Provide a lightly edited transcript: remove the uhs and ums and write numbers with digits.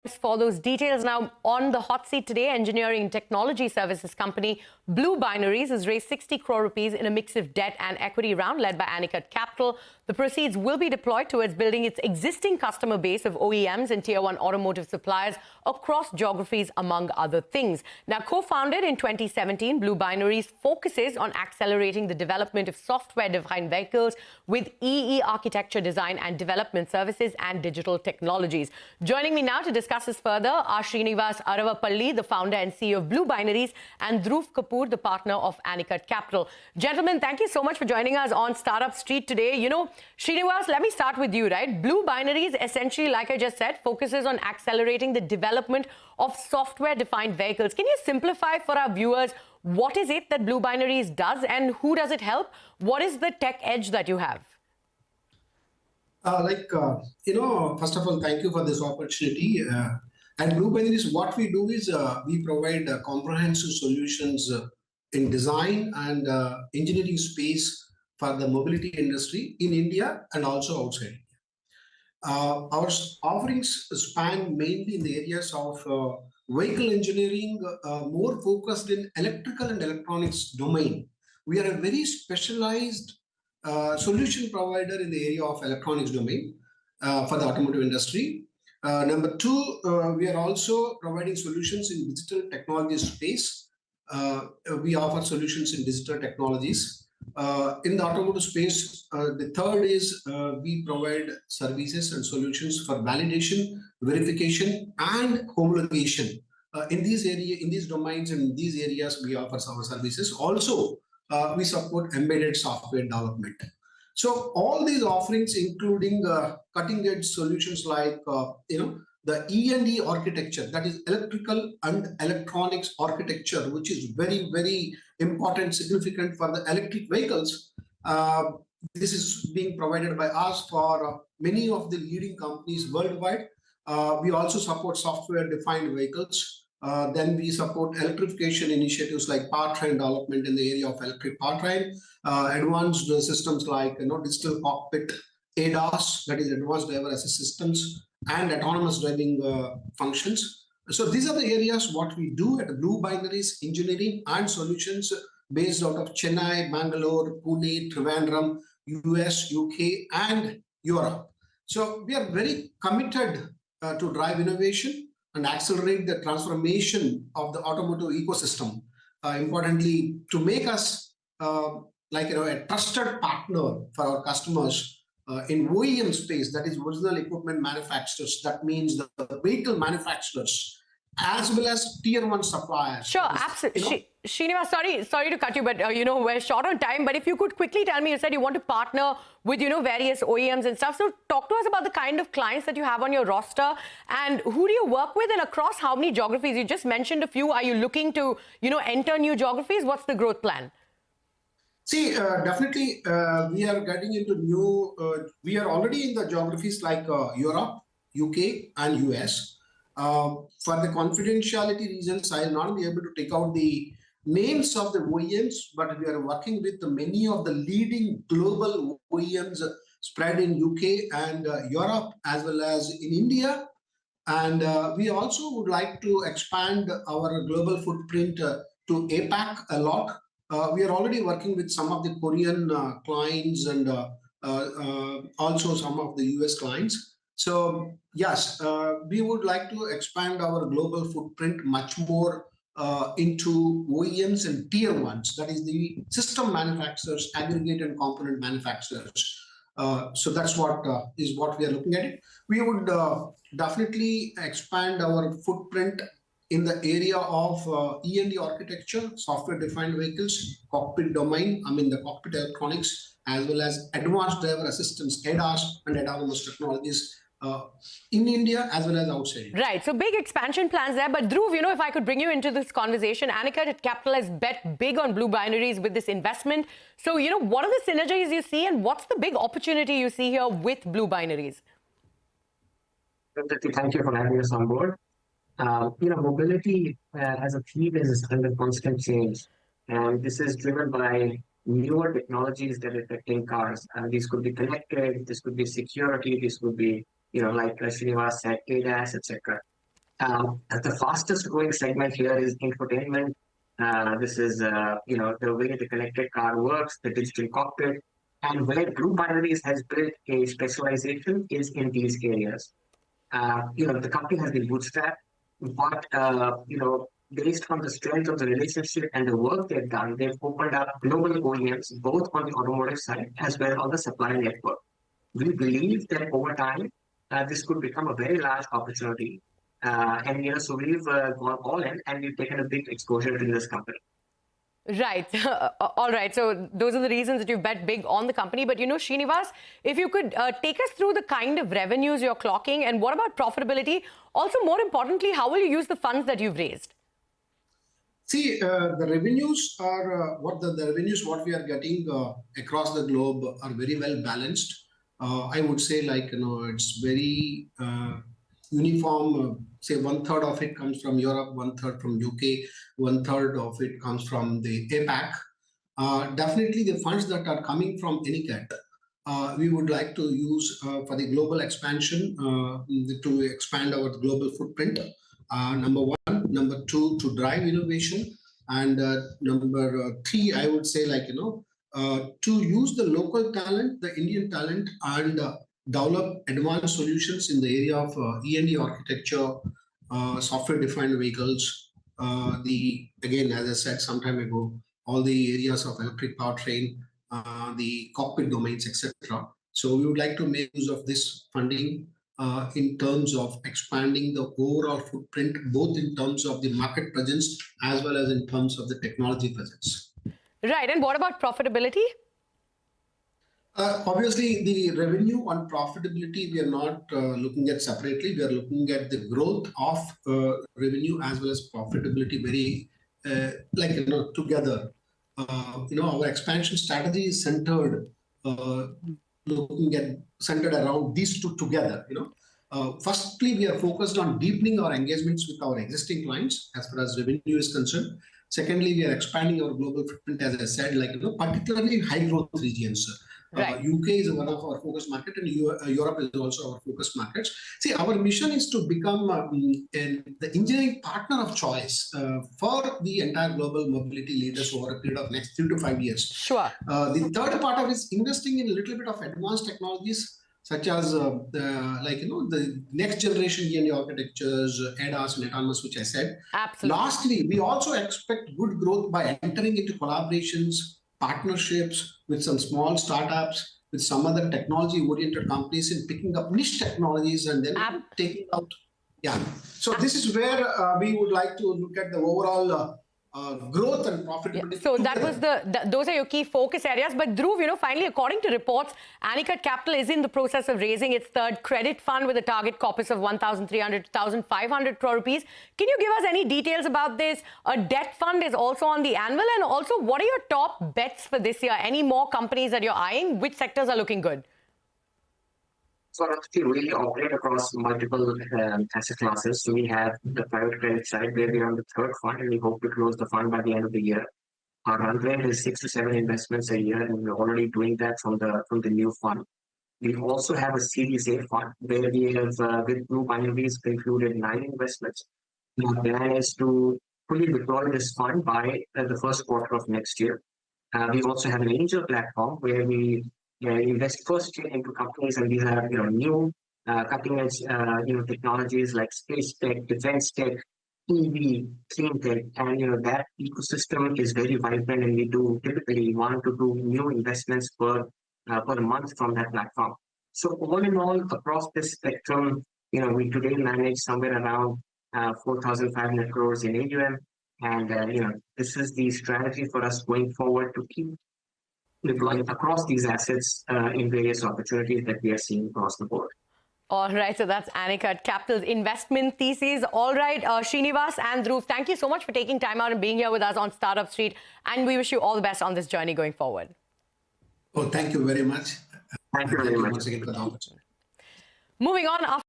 For those details now on the hot seat today, engineering technology services company BlueBinaries has raised 60 crore rupees in a mix of debt and equity round led by Anicut Capital. The proceeds will be deployed towards building its existing customer base of OEMs and Tier 1 automotive suppliers across geographies, among other things. Now, co-founded in 2017, BlueBinaries focuses on accelerating the development of software-defined vehicles with EE architecture design and development services and digital technologies. Joining me now to discuss this further are Srinivas Aravapalli, the founder and CEO of BlueBinaries, and Dhruv Kapoor, the partner of Anicut Capital. Gentlemen, thank you so much for joining us on Startup Street today. You know, Srinivas, let me start with you, right? BlueBinaries, essentially, like I just said, focuses on accelerating the development of software-defined vehicles. Can you simplify for our viewers what is it that BlueBinaries does and who does it help? What is the tech edge that you have? First of all, thank you for this opportunity. At BlueBinaries, what we do is we provide comprehensive solutions in design and engineering space for the mobility industry in India and also outside India. Our offerings span mainly in the areas of vehicle engineering, more focused in electrical and electronics domain. We are a very specialized solution provider in the area of electronics domain for the automotive industry. Number two, we are also providing solutions in digital technology space. We offer solutions in digital technologies. In the automotive space, the third is we provide services and solutions for validation, verification, and homologation. In these domains and in these areas, we offer our services. Also, we support embedded software development. So all these offerings, including cutting-edge solutions like the E&D architecture, that is electrical and electronics architecture, which is very, very important, significant for the electric vehicles. This is being provided by us for many of the leading companies worldwide. We also support software-defined vehicles. Then we support electrification initiatives like powertrain development in the area of electric powertrain, advanced systems like digital cockpit, ADAS, that is advanced driver assist systems, and autonomous driving functions. So these are the areas what we do at BlueBinaries Engineering and Solutions based out of Chennai, Bangalore, Pune, Trivandrum, US, UK, and Europe. So we are very committed to drive innovation and accelerate the transformation of the automotive ecosystem. Importantly, to make us a trusted partner for our customers in OEM space, that is original equipment manufacturers. That means the vehicle manufacturers as well as tier 1 suppliers. Sure, absolutely. Srinivas, sorry to cut you, but we're short on time. But if you could quickly tell me, you said you want to partner with various OEMs and stuff. So talk to us about the kind of clients that you have on your roster and who do you work with and across how many geographies? You just mentioned a few. Are you looking to enter new geographies? What's the growth plan? See, definitely, we are getting into we are already in the geographies like Europe, UK, and US. For the confidentiality reasons, I will not be able to take out the names of the OEMs, but we are working with many of the leading global OEMs spread in UK and Europe, as well as in India. And we also would like to expand our global footprint to APAC a lot. We are already working with some of the Korean clients and also some of the US clients. So yes, we would like to expand our global footprint much more into OEMs and tier 1s, that is the system manufacturers, aggregate and component manufacturers. So that's what we are looking at it. We would definitely expand our footprint in the area of E&D architecture, software-defined vehicles, cockpit domain, the cockpit electronics, as well as advanced driver assistance, ADAS, and autonomous technologies in India as well as outside India. Right, so big expansion plans there. But Dhruv, if I could bring you into this conversation, Anicut Capital has bet big on BlueBinaries with this investment. So, what are the synergies you see and what's the big opportunity you see here with BlueBinaries? Thank you for having us on board. Mobility as a theme is under constant change. And this is driven by newer technologies that are affecting cars. These could be connected, this could be security, this could be like Srinivas said, ADAS, etc. The fastest growing segment here is infotainment. This is, the way the connected car works, the digital cockpit, and where BlueBinaries has built a specialization is in these areas. The company has been bootstrapped, but, based on the strength of the relationship and the work they've done, they've opened up global OEMs, both on the automotive side as well on the supply network. We believe that over time, this could become a very large opportunity. So we've gone all in and we've taken a big exposure to this company. Right. All right. So those are the reasons that you've bet big on the company. But, Srinivas, if you could take us through the kind of revenues you're clocking and what about profitability? Also, more importantly, how will you use the funds that you've raised? See, the revenues are the revenues what we are getting across the globe are very well balanced. I would say it's very uniform. Say 1/3 of it comes from Europe, 1/3 from UK, 1/3 of it comes from the APAC. Definitely the funds that are coming from Aniket, we would like to use for the global expansion to expand our global footprint. Number one. Number two, to drive innovation. And number three, I would say to use the local talent, the Indian talent, and develop advanced solutions in the area of E&D architecture, software-defined vehicles. Again, as I said some time ago, all the areas of electric powertrain, the cockpit domains, etc. So we would like to make use of this funding in terms of expanding the overall footprint, both in terms of the market presence as well as in terms of the technology presence. Right. And what about profitability? Obviously, the revenue and profitability, we are not looking at separately. We are looking at the growth of revenue as well as profitability very together. Our expansion strategy is centered around these two together. Firstly, we are focused on deepening our engagements with our existing clients as far as revenue is concerned. Secondly, we are expanding our global footprint, as I said, particularly in high growth regions. Right. UK is one of our focus market, and Europe is also our focus markets. See, our mission is to become the engineering partner of choice for the entire global mobility leaders over a period of next 3 to 5 years. Sure. The third part of it is investing in a little bit of advanced technologies, such as the next generation E&D architectures, ADAS and autonomous, which I said. Absolutely. Lastly, we also expect good growth by entering into collaborations, partnerships with some small startups, with some other technology-oriented companies in picking up niche technologies and then taking out. Yeah. So this is where we would like to look at the overall growth and profitability. Yeah. So that was those are your key focus areas. But Dhruv, finally, according to reports, Aniket Capital is in the process of raising its third credit fund with a target corpus of 1,300 to 1,500 crore rupees. Can you give us any details about this? A debt fund is also on the anvil. And also, what are your top bets for this year? Any more companies that you're eyeing? Which sectors are looking good? So actually, we operate across multiple asset classes. So we have the private credit side where we are on the third fund, and we hope to close the fund by the end of the year. Our run rate is 6 to 7 investments a year, and we're already doing that from the new fund. We also have a Series A fund where we have with BlueBinaries concluded 9 investments. Our plan is to fully deploy this fund by the first quarter of next year. We also have an angel platform where we invest first into companies, and these are new cutting-edge technologies like space tech, defense tech, EV, clean tech, and that ecosystem is very vibrant, and we do typically 1 to 2 new investments per month from that platform. So all in all, across this spectrum, we today manage somewhere around 4,500 crores in AUM, and this is the strategy for us going forward to keep deploying across these assets in various opportunities that we are seeing across the board. All right, so that's Aniket Capital's investment thesis. All right, Srinivas and Dhruv, thank you so much for taking time out and being here with us on Startup Street, and we wish you all the best on this journey going forward. Oh, thank you very much. Thank you very much. Once again for the opportunity. Moving on.